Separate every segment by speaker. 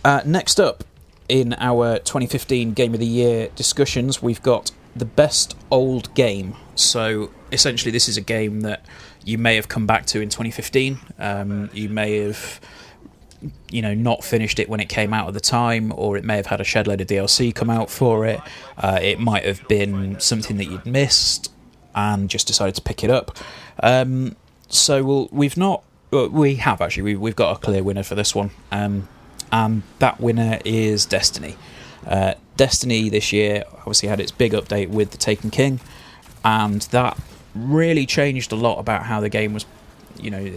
Speaker 1: Next up, in our 2015 Game of the Year discussions, we've got the best old game. So essentially this is a game that you may have come back to in 2015. You may have not finished it when it came out at the time, or it may have had a shed load of DLC come out for it. It might have been something that you'd missed and just decided to pick it up. We've got a clear winner for this one. And that winner is Destiny. Destiny this year obviously had its big update with the Taken King, and that really changed a lot about how the game was,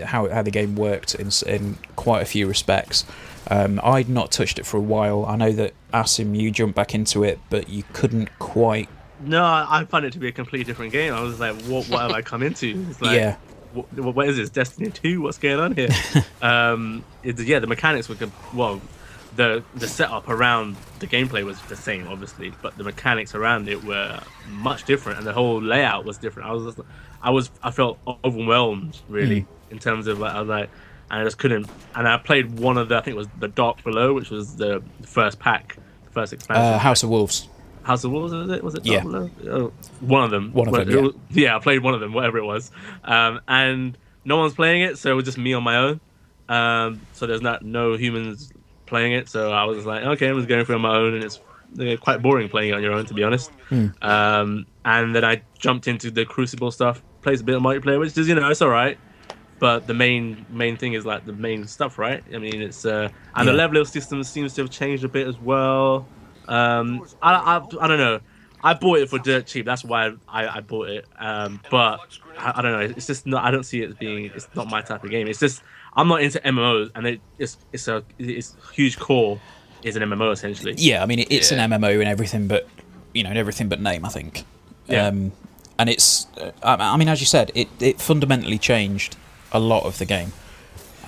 Speaker 1: how the game worked in quite a few respects. I'd not touched it for a while. I know that Asim, you jumped back into it, but you couldn't quite.
Speaker 2: No, I found it to be a completely different game. I was like, what have I come into? It's like,
Speaker 1: yeah.
Speaker 2: What is this? Destiny 2? What's going on here? The mechanics were good. Well, the setup around the gameplay was the same, obviously, but the mechanics around it were much different, and the whole layout was different. I felt overwhelmed, really, in terms of I was like, and I just couldn't. And I played one of I think it was the Dark Below, which was the first pack, the first expansion.
Speaker 1: House of Wolves.
Speaker 2: House of Wolves, was it?
Speaker 1: Yeah.
Speaker 2: One of them. I played one of them, whatever it was. And no one's playing it, so it was just me on my own. So there's no humans playing it, so I was like, okay, I'm just going through on my own, and it's quite boring playing it on your own, to be honest. And then I jumped into the Crucible stuff, plays a bit of multiplayer, which is, it's alright. But the main thing is like the main stuff, right? I mean, it's and the level system seems to have changed a bit as well. I don't know. I bought it for dirt cheap. That's why I bought it. But I don't know. It's just not. I don't see it as being. It's not my type of game. It's just I'm not into MMOs, and it's huge core is an MMO essentially.
Speaker 1: Yeah, I mean it's an MMO and everything, but everything but name. I think.
Speaker 2: Yeah.
Speaker 1: And it's. I mean, as you said, it fundamentally changed a lot of the game.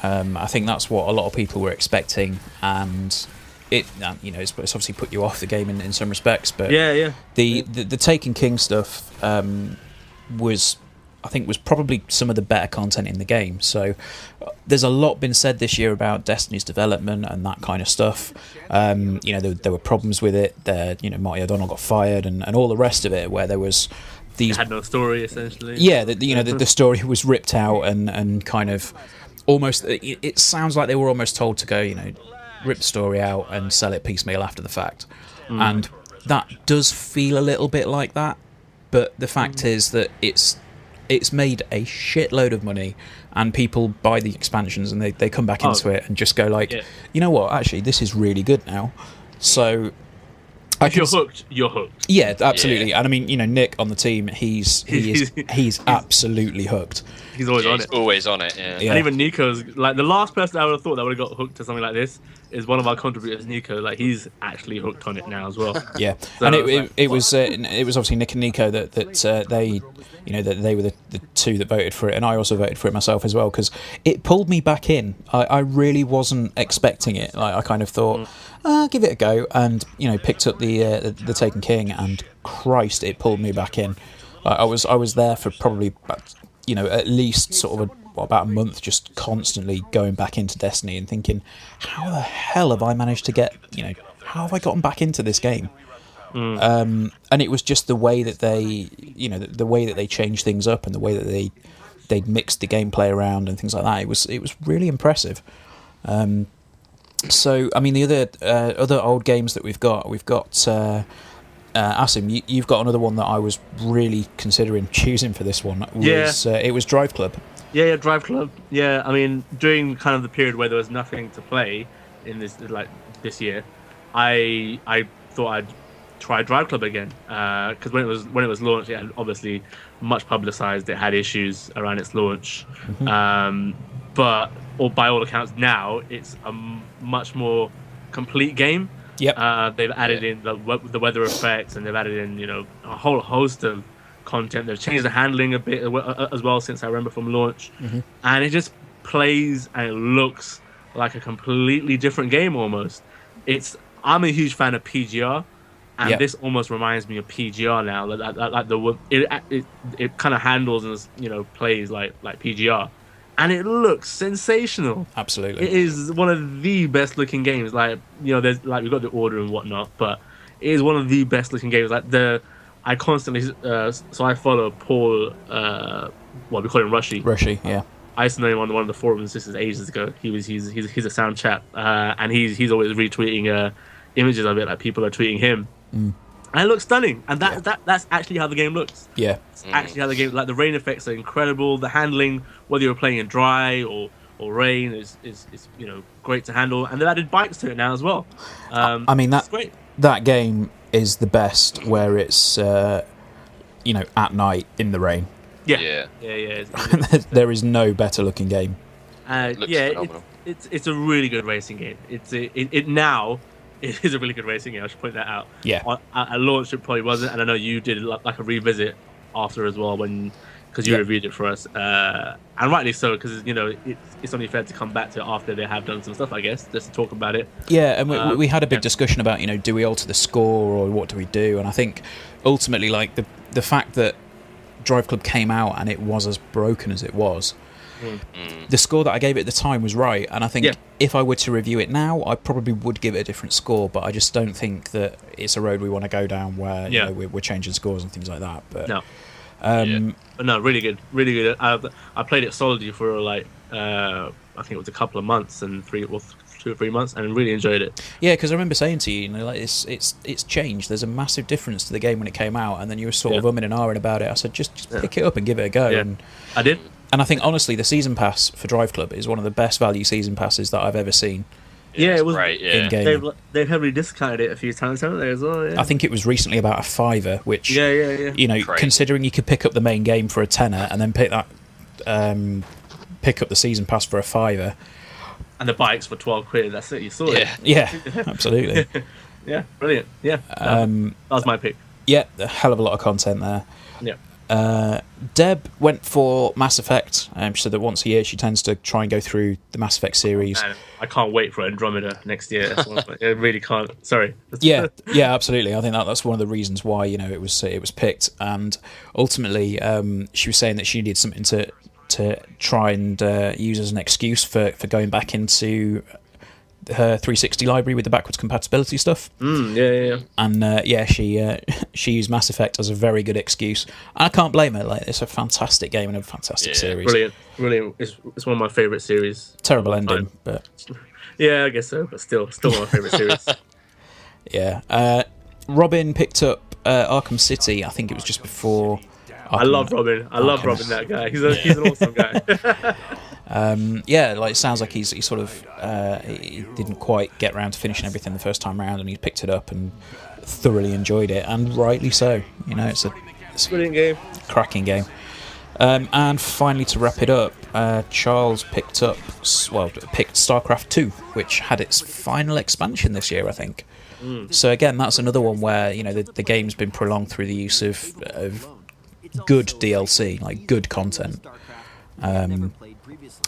Speaker 1: I think that's what a lot of people were expecting, and. It's obviously put you off the game in some respects, but the Taken King stuff was probably some of the better content in the game. So there's a lot been said this year about Destiny's development and that kind of stuff. There were problems with it. Marty O'Donnell got fired and all the rest of it, where there was these.
Speaker 2: It had no story essentially.
Speaker 1: Yeah, the story was ripped out and kind of almost. It sounds like they were almost told to go, rip the story out and sell it piecemeal after the fact. And that does feel a little bit like that, but the fact is that it's made a shitload of money, and people buy the expansions and they come back into it and just go like, you know what, actually this is really good now. So
Speaker 2: if you're hooked, you're hooked.
Speaker 1: Yeah, absolutely. And I mean, Nick on the team, he's absolutely hooked.
Speaker 2: He's always on it.
Speaker 3: He's always on it, yeah.
Speaker 2: And even Nico's, like, the last person I would have thought that would have got hooked to something like this is one of our contributors, Nico. Like, he's actually hooked on it now as well.
Speaker 1: Yeah. So and it was obviously Nick and Nico that they, that they were the two that voted for it, and I also voted for it myself as well, because it pulled me back in. I really wasn't expecting it. Like, I kind of thought, give it a go, and picked up the Taken King, and Christ, it pulled me back in. I was there for probably at least sort of about a month, just constantly going back into Destiny and thinking, how the hell have I managed to get, how have I gotten back into this game? And it was just the way that they, the way that they changed things up and the way that they'd mixed the gameplay around and things like that. It was really impressive. So, I mean, the other old games that we've got Asim, you've got another one that I was really considering choosing for this one. It was Drive Club.
Speaker 2: Yeah, Drive Club. Yeah, I mean, during kind of the period where there was nothing to play in this year, I thought I'd try Drive Club again, because when it was launched, it had obviously much publicized. It had issues around its launch, but by all accounts now it's a much more complete game.
Speaker 1: Yep.
Speaker 2: They've added in the weather effects, and they've added in a whole host of content. They've changed the handling a bit as well since I remember from launch, and it just plays and it looks like a completely different game almost. I'm a huge fan of PGR, and this almost reminds me of PGR now. Like it kind of handles and plays like PGR, and it looks sensational.
Speaker 1: Absolutely,
Speaker 2: it is one of the best looking games. Like, there's like we've got the order and whatnot, but it is one of the best looking games. Like I constantly so I follow Paul. We call him Rushy.
Speaker 1: Rushy, yeah.
Speaker 2: I used to know him on one of the forums. This is ages ago. He's a sound chap, and he's always retweeting images of it. Like people are tweeting him, and it looks stunning. And that's actually how the game looks.
Speaker 1: Yeah,
Speaker 2: it's actually how the game. Like the rain effects are incredible. The handling, whether you're playing in dry or rain, is great to handle. And they've added bikes to it now as well.
Speaker 1: I mean that's great. That game is the best where it's at night in the rain.
Speaker 2: Yeah.
Speaker 1: There is no better looking game.
Speaker 2: It's a really good racing game. It now it is a really good racing game. I should point that out.
Speaker 1: Yeah.
Speaker 2: At launch it probably wasn't, and I know you did like a revisit after as well because you reviewed it for us, and rightly so, because it's only fair to come back to it after they have done some stuff, I guess, just to talk about it.
Speaker 1: Yeah, and we had a big discussion about do we alter the score or what do we do, and I think ultimately like the fact that Drive Club came out and it was as broken as it was. The score that I gave it at the time was right, and I think if I were to review it now, I probably would give it a different score, but I just don't think that it's a road we want to go down where we're changing scores and things like that. But
Speaker 2: no. But no, really good. I played it solidly for like I think it was a couple of months and 2 or 3 months, and really enjoyed it.
Speaker 1: Yeah, because I remember saying to you, like it's changed. There's a massive difference to the game when it came out, and then you were sort of umming and ahhing about it. I said just pick it up and give it a go.
Speaker 2: Yeah.
Speaker 1: And
Speaker 2: I did.
Speaker 1: And I think honestly, the season pass for Drive Club is one of the best value season passes that I've ever seen.
Speaker 2: Yeah, it was
Speaker 3: great. Yeah,
Speaker 1: in game.
Speaker 2: They've heavily discounted it a few times, haven't they? As well. Yeah.
Speaker 1: I think it was recently about $5, which considering you could pick up the main game for a $10 and then pick up the season pass for a $5.
Speaker 2: And the bikes for £12. That's it. You saw it.
Speaker 1: Yeah, absolutely.
Speaker 2: Yeah, brilliant. Yeah, that was my pick.
Speaker 1: Yeah, a hell of a lot of content there.
Speaker 2: Yeah.
Speaker 1: Deb went for Mass Effect. She said that once a year she tends to try and go through the Mass Effect series.
Speaker 2: And I can't wait for Andromeda next year. I really can't. Sorry.
Speaker 1: Yeah, absolutely. I think that's one of the reasons why it was picked. And ultimately, she was saying that she needed something to try and use as an excuse for going back into her 360 library with the backwards compatibility stuff.
Speaker 2: Yeah.
Speaker 1: And she used Mass Effect as a very good excuse. And I can't blame her. Like, it's a fantastic game and a fantastic series.
Speaker 2: Brilliant. It's one of my favourite series.
Speaker 1: Terrible ending, but
Speaker 2: yeah, I guess so. But still one of my favourite series.
Speaker 1: Yeah. Robin picked up Arkham City. I think it was just before.
Speaker 2: I love Robin. I love Robin, that guy. He's an awesome guy.
Speaker 1: It sounds like he's sort of he didn't quite get around to finishing everything the first time around, and he picked it up and thoroughly enjoyed it, and rightly so. It's a
Speaker 2: brilliant game,
Speaker 1: cracking game. And finally, to wrap it up, Charles picked StarCraft 2, which had its final expansion this year, I think. So again, that's another one where the game's been prolonged through the use of good DLC, like good content.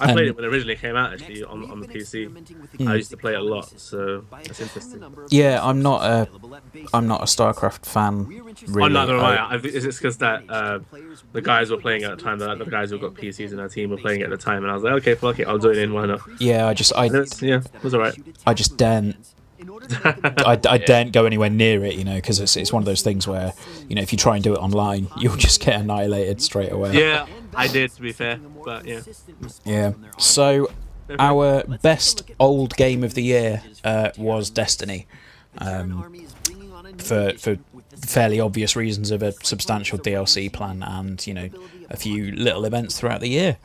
Speaker 2: I played it when it originally came out, actually, on the PC. I used to play it a lot, so that's interesting.
Speaker 1: Yeah, I'm not a StarCraft fan, really.
Speaker 2: I'm not gonna lie. It's because that the guys were playing at the time. The guys who got PCs in our team were playing at the time, and I was like, okay, fuck it, I'll join in. Why not?
Speaker 1: Yeah, it
Speaker 2: was alright.
Speaker 1: I just daren't. I daren't go anywhere near it, because it's one of those things where, if you try and do it online, you'll just get annihilated straight away.
Speaker 2: Yeah, I did, to be fair, but yeah.
Speaker 1: Yeah. So, our best old game of the year was Destiny, for fairly obvious reasons of a substantial DLC plan and a few little events throughout the year.